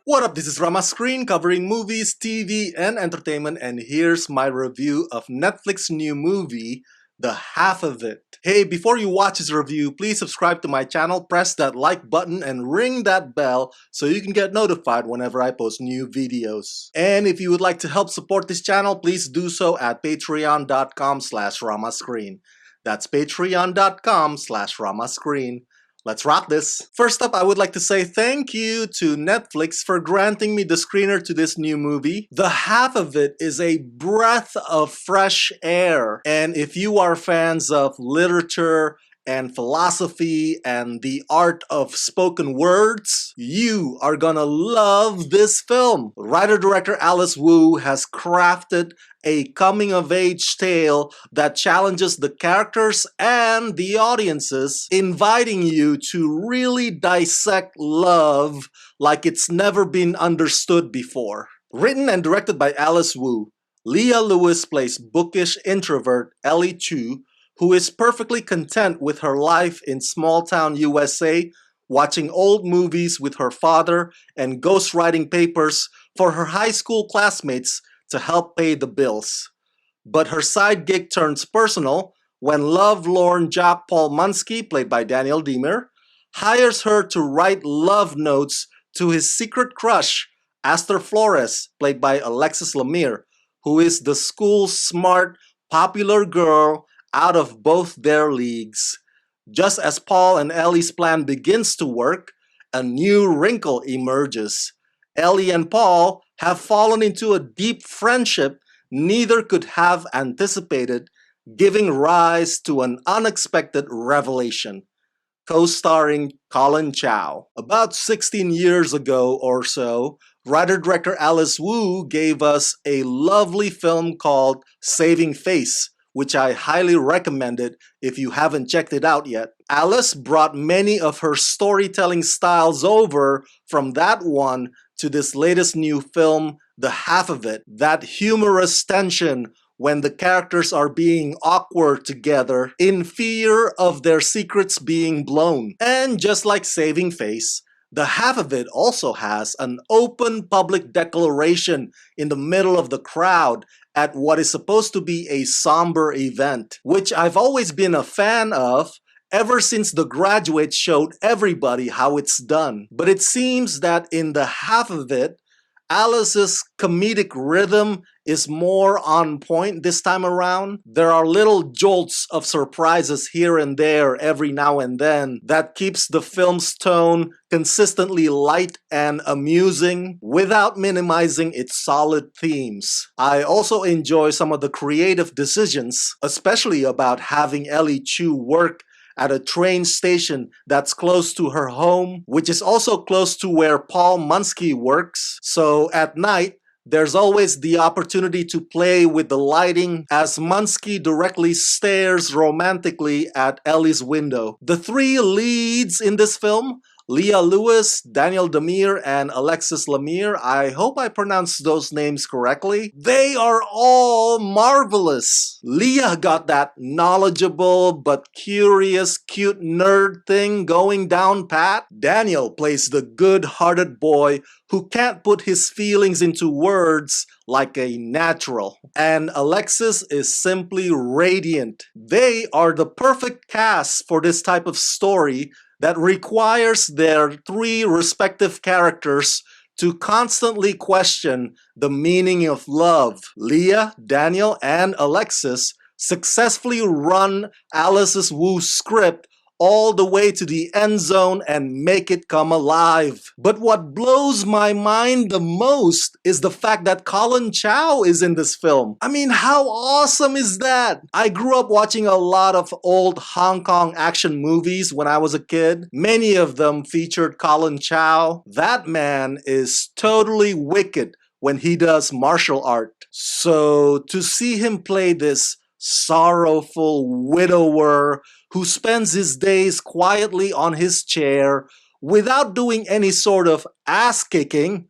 What up, this is Rama Screen covering movies, TV, and entertainment, and here's my review of Netflix's new movie, The Half of It. Hey, before you watch this review, please subscribe to my channel, press that like button, and ring that bell so you can get notified whenever I post new videos. And if you would like to help support this channel, please do so at patreon.com/ramascreen. That's patreon.com/ramascreen. Let's rock this! First up, I would like to say thank you to Netflix for granting me the screener to this new movie. The Half of It is a breath of fresh air. And if you are fans of literature and philosophy and the art of spoken words, you are gonna love this film. Writer-director Alice Wu has crafted a coming-of-age tale that challenges the characters and the audiences, inviting you to really dissect love like it's never been understood before. Written and directed by Alice Wu, Leah Lewis plays bookish introvert Ellie Chu, who is perfectly content with her life in small-town USA, watching old movies with her father and ghostwriting papers for her high school classmates to help pay the bills. But her side gig turns personal when lovelorn jock Paul Munsky, played by Daniel Demir, hires her to write love notes to his secret crush, Aster Flores, played by Alexis Lemire, who is the school's smart, popular girl out of both their leagues. Just as Paul and Ellie's plan begins to work, a new wrinkle emerges. Ellie and Paul have fallen into a deep friendship neither could have anticipated, giving rise to an unexpected revelation. Co-starring Colin Chow. About 16 years ago or so, writer-director Alice Wu gave us a lovely film called Saving Face, which I highly recommended if you haven't checked it out yet. Alice brought many of her storytelling styles over from that one to this latest new film, The Half of It. That humorous tension when the characters are being awkward together in fear of their secrets being blown. And just like Saving Face, The Half of It also has an open public declaration in the middle of the crowd at what is supposed to be a somber event, which I've always been a fan of ever since The Graduate showed everybody how it's done. But it seems that in The Half of It, Alice's comedic rhythm is more on point this time around. There are little jolts of surprises here and there every now and then that keeps the film's tone consistently light and amusing without minimizing its solid themes. I also enjoy some of the creative decisions, especially about having Ellie Chu work at a train station that's close to her home, which is also close to where Paul Munsky works. So at night, there's always the opportunity to play with the lighting as Munsky directly stares romantically at Ellie's window. The three leads in this film, Leah Lewis, Daniel Demir, and Alexis Lemire, I hope I pronounced those names correctly, they are all marvelous. Leah got that knowledgeable but curious, cute nerd thing going down pat. Daniel plays the good-hearted boy who can't put his feelings into words like a natural. And Alexis is simply radiant. They are the perfect cast for this type of story that requires their three respective characters to constantly question the meaning of love. Leah, Daniel, and Alexis successfully run Alice's Wu script all the way to the end zone and make it come alive. But what blows my mind the most is the fact that Colin Chow is in this film. I mean, how awesome is that? I grew up watching a lot of old Hong Kong action movies when I was a kid. Many of them featured Colin Chow. That man is totally wicked when he does martial art. So to see him play this sorrowful widower who spends his days quietly on his chair without doing any sort of ass-kicking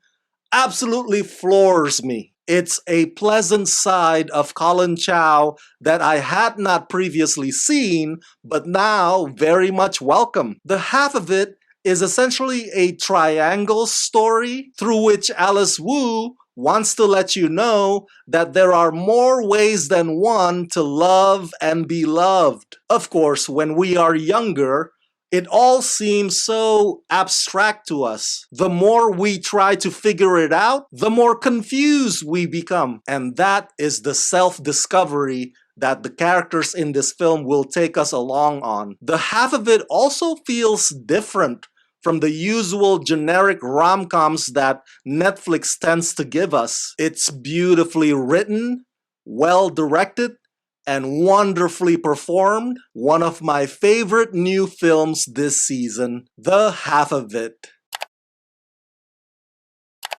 absolutely floors me. It's a pleasant side of Colin Chow that I had not previously seen, but now very much welcome. The Half of It is essentially a triangle story through which Alice Wu wants to let you know that there are more ways than one to love and be loved. Of course, when we are younger, it all seems so abstract to us. The more we try to figure it out, the more confused we become. And that is the self-discovery that the characters in this film will take us along on. The half of it also feels different from the usual generic rom-coms that Netflix tends to give us. It's beautifully written, well directed, and wonderfully performed. One of my favorite new films this season, The Half of It.